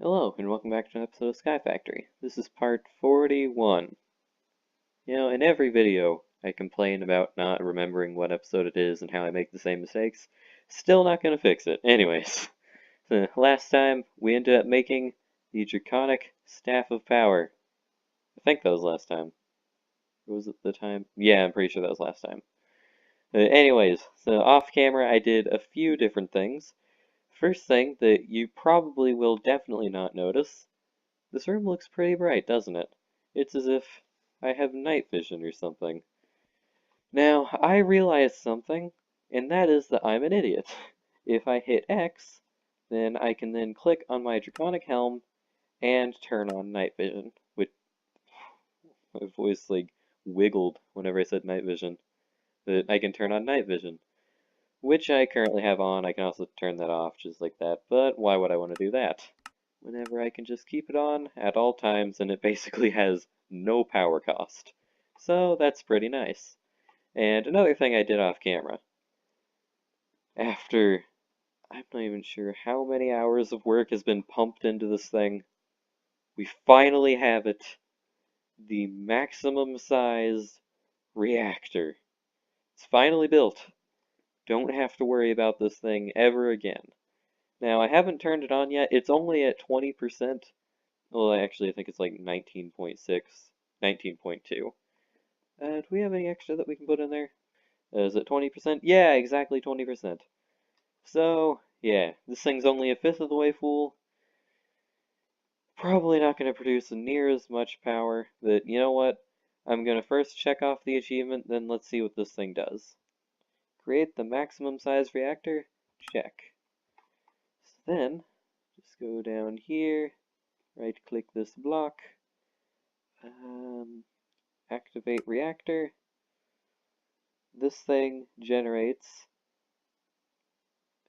Hello, and welcome back to an episode of Sky Factory. This is part 41. In every video, I complain about not remembering what episode it is and how I make the same mistakes. Still not gonna fix it. Anyways, last time we ended up making the Draconic Staff of Power. I think that was last time. Or was it the time? Yeah, I'm pretty sure that was last time. Anyways, so off camera I did a few different things. First thing that you probably will definitely not notice. This room looks pretty bright, doesn't it? It's as if I have night vision or something. Now, I realized something, and that is that I'm an idiot. If I hit X, then I can then click on my Draconic Helm and turn on night vision. Which, my voice wiggled whenever I said night vision. That I can turn on night vision, which I currently have on. I can also turn that off just like that, but why would I want to do that? Whenever I can just keep it on at all times and it basically has no power cost. So that's pretty nice. And another thing I did off camera. After, I'm not even sure how many hours of work has been pumped into this thing, we finally have it. The maximum sized reactor. It's finally built. Don't have to worry about this thing ever again. Now, I haven't turned it on yet. It's only at 20%. Well, actually, I think it's like 19.6, 19.2. Do we have any extra that we can put in there? Is it 20%? Yeah, exactly 20%. So, yeah, this thing's only a fifth of the way full. Probably not going to produce near as much power, but you know what? I'm going to first check off the achievement, then let's see what this thing does. Create the maximum size reactor? Check. So then, just go down here, right click this block, activate reactor. This thing generates,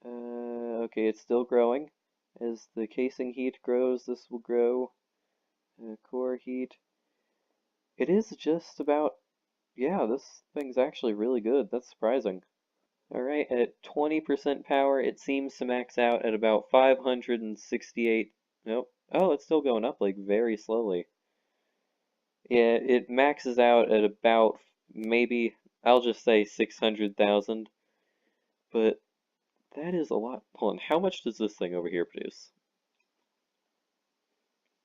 okay, it's still growing. As the casing heat grows, this will grow. Core heat. It is just about, yeah, this thing's actually really good. That's surprising. Alright, at 20% power, it seems to max out at about 568. Nope. Oh, it's still going up, like, very slowly. Yeah, it maxes out at about, maybe, I'll just say 600,000. But that is a lot. Hold on, how much does this thing over here produce?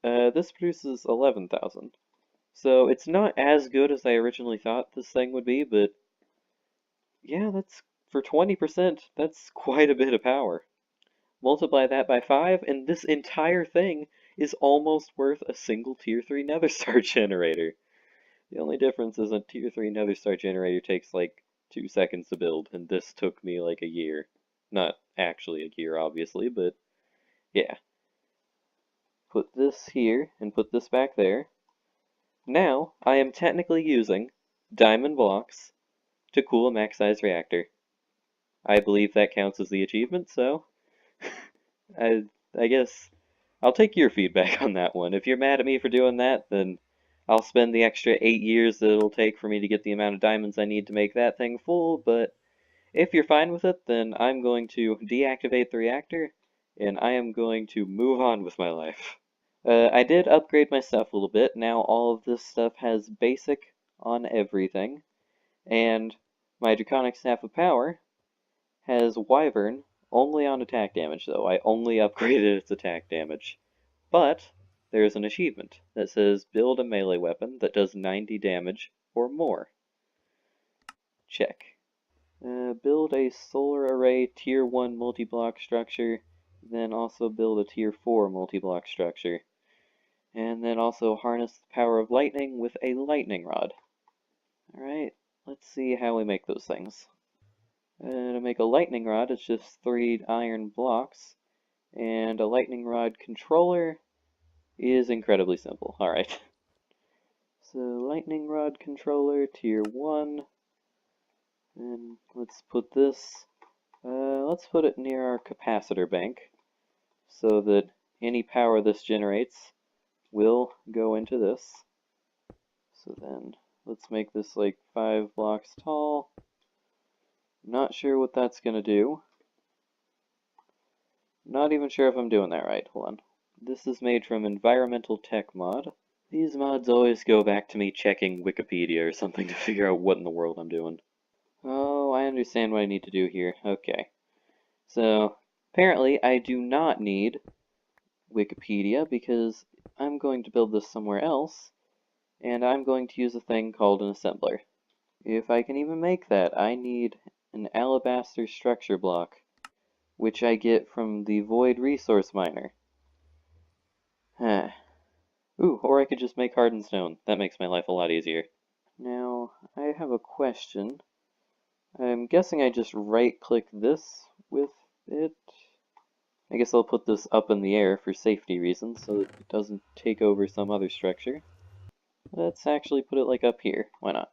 This produces 11,000. So it's not as good as I originally thought this thing would be, but yeah, that's for 20%, that's quite a bit of power. Multiply that by 5, and this entire thing is almost worth a single Tier 3 Nether Star generator. The only difference is a Tier 3 Nether Star generator takes like 2 seconds to build, and this took me like a year. Not actually a year, obviously, but yeah. Put this here, and put this back there. Now, I am technically using diamond blocks to cool a max-size reactor. I believe that counts as the achievement, so I, I guess I'll take your feedback on that one. If you're mad at me for doing that, then I'll spend the extra 8 years that it'll take for me to get the amount of diamonds I need to make that thing full, but if you're fine with it, then I'm going to deactivate the reactor, and I am going to move on with my life. I did upgrade my stuff a little bit. Now all of this stuff has basic on everything, and my Draconic Staff of Power has Wyvern only on attack damage, though. I only upgraded its attack damage. But there's an achievement that says build a melee weapon that does 90 damage or more. Check. Build a solar array tier 1 multi-block structure, then also build a tier 4 multi-block structure. And then also harness the power of lightning with a lightning rod. Alright, let's see how we make those things. To make a lightning rod, it's just 3 iron blocks, and a lightning rod controller is incredibly simple. Alright. So, lightning rod controller, tier 1, and let's put this, let's put it near our capacitor bank, so that any power this generates will go into this. So then, let's make this like 5 blocks tall. Not sure what that's gonna do. Not even sure if I'm doing that right. Hold on. This is made from Environmental Tech Mod. These mods always go back to me checking Wikipedia or something to figure out what in the world I'm doing. Oh, I understand what I need to do here. Okay. So, apparently I do not need Wikipedia because I'm going to build this somewhere else, and I'm going to use a thing called an assembler. If I can even make that, I need an alabaster structure block, which I get from the Void Resource Miner. Ooh, or I could just make hardened stone. That makes my life a lot easier. Now, I have a question. I'm guessing I just right-click this with it. I guess I'll put this up in the air for safety reasons so that it doesn't take over some other structure. Let's actually put it like up here. Why not?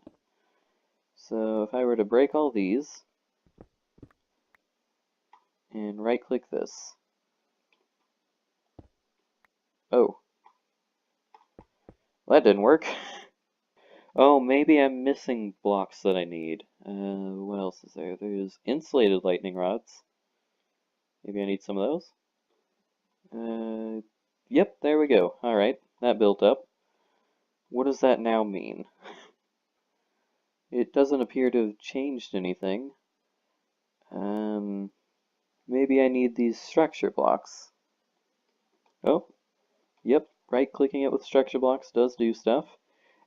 So if I were to break all these and right-click this. Oh. Well, that didn't work. Oh, maybe I'm missing blocks that I need. What else is there? There's insulated lightning rods. Maybe I need some of those. Yep, there we go. Alright, that built up. What does that now mean? It doesn't appear to have changed anything. Maybe I need these structure blocks. Oh, yep, right-clicking it with structure blocks does do stuff.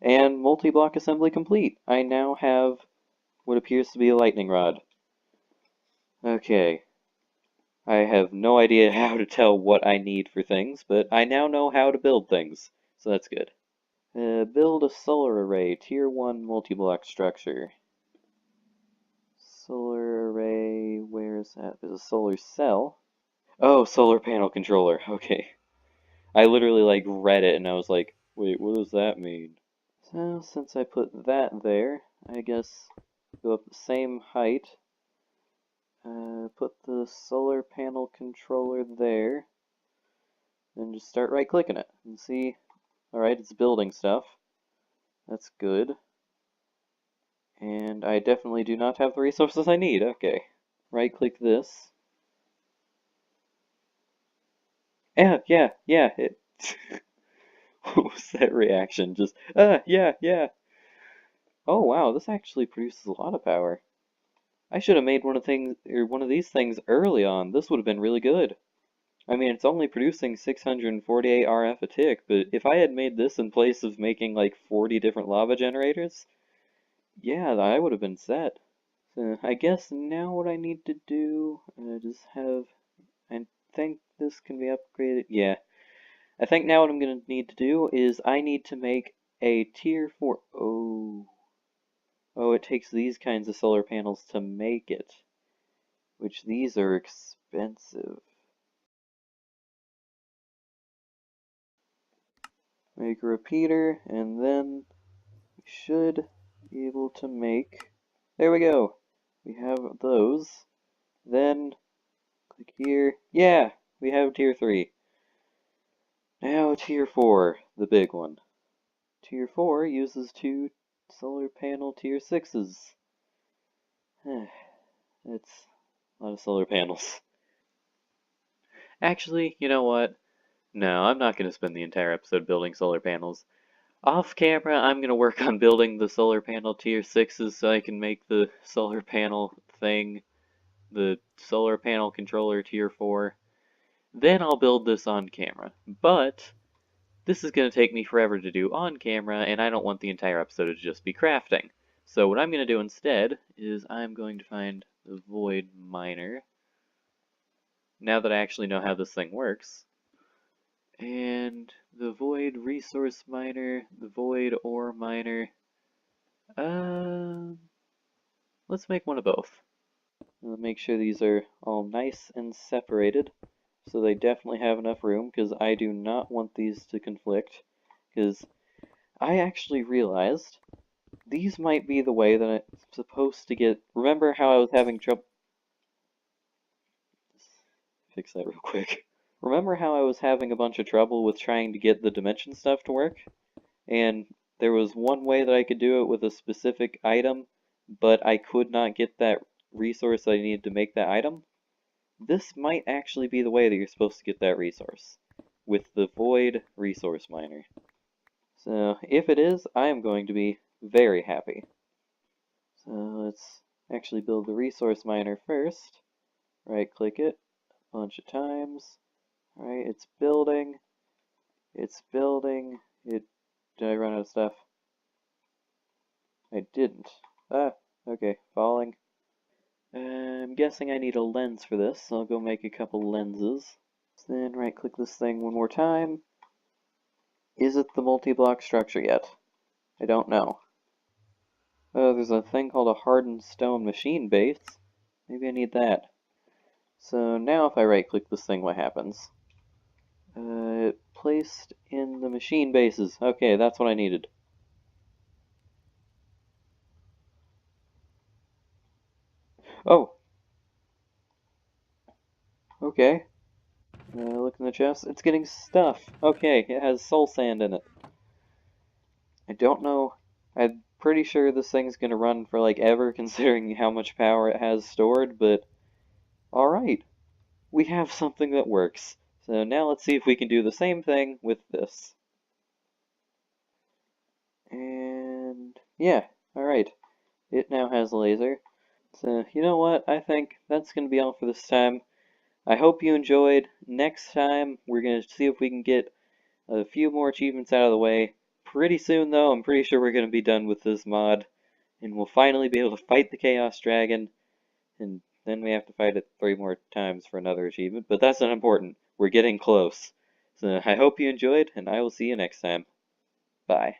And multi-block assembly complete. I now have what appears to be a lightning rod. Okay. I have no idea how to tell what I need for things, but I now know how to build things, so that's good. Build a solar array, tier 1 multi-block structure. Solar array, where is that? There's a solar cell. Oh, solar panel controller, okay. I literally like read it and I was like, wait, what does that mean? So, since I put that there, I guess go up the same height. Put the solar panel controller there. Then just start right clicking it and see. Alright, it's building stuff. That's good. And I definitely do not have the resources I need. Okay. Right click this. Yeah. It what was that reaction? Just, yeah. Oh wow, this actually produces a lot of power. I should have made one of these things early on. This would have been really good. I mean, it's only producing 648 RF a tick, but if I had made this in place of making like 40 different lava generators, yeah, I would have been set. So I guess now what I need to do, I think this can be upgraded. Yeah, I think now what I'm going to need to do is I need to make a tier 4. Oh, it takes these kinds of solar panels to make it, which these are expensive. Make a repeater, and then we should be able to make... There we go! We have those. Then, click here. Yeah! We have tier 3. Now tier 4, the big one. Tier 4 uses 2 solar panel tier 6s. It's a lot of solar panels. Actually, you know what? No, I'm not going to spend the entire episode building solar panels. Off camera, I'm going to work on building the solar panel tier 6s so I can make the solar panel thing, the solar panel controller tier 4. Then I'll build this on camera. But this is going to take me forever to do on camera, and I don't want the entire episode to just be crafting. So what I'm going to do instead is I'm going to find the Void Miner, now that I actually know how this thing works. And the Void Resource Miner, the Void Ore Miner. Let's make one of both. I'll make sure these are all nice and separated, so they definitely have enough room, because I do not want these to conflict, because I actually realized these might be the way that I'm supposed to get... Remember how I was having trouble... Fix that real quick. Remember how I was having a bunch of trouble with trying to get the dimension stuff to work? And there was one way that I could do it with a specific item, but I could not get that resource that I needed to make that item? This might actually be the way that you're supposed to get that resource. with the Void Resource Miner. So if it is, I am going to be very happy. So let's actually build the Resource Miner first. Right click it a bunch of times. Alright, it's building. It's building. Did I run out of stuff? I didn't. Ah, okay, falling. I'm guessing I need a lens for this, so I'll go make a couple lenses. Then right click this thing one more time. Is it the multi-block structure yet? I don't know. Oh, there's a thing called a hardened stone machine base. Maybe I need that. So now if I right click this thing, what happens? Placed in the machine bases. Okay, that's what I needed. Oh! Okay. Look in the chest. It's getting stuff. Okay, it has soul sand in it. I don't know. I'm pretty sure this thing's gonna run for like ever, considering how much power it has stored, but alright. We have something that works. So now let's see if we can do the same thing with this. And yeah, alright. It now has a laser. So you know what? I think that's gonna be all for this time. I hope you enjoyed. Next time, we're going to see if we can get a few more achievements out of the way. Pretty soon, though, I'm pretty sure we're going to be done with this mod, and we'll finally be able to fight the Chaos Dragon, and then we have to fight it 3 more times for another achievement, but that's not important. We're getting close. So I hope you enjoyed, and I will see you next time. Bye.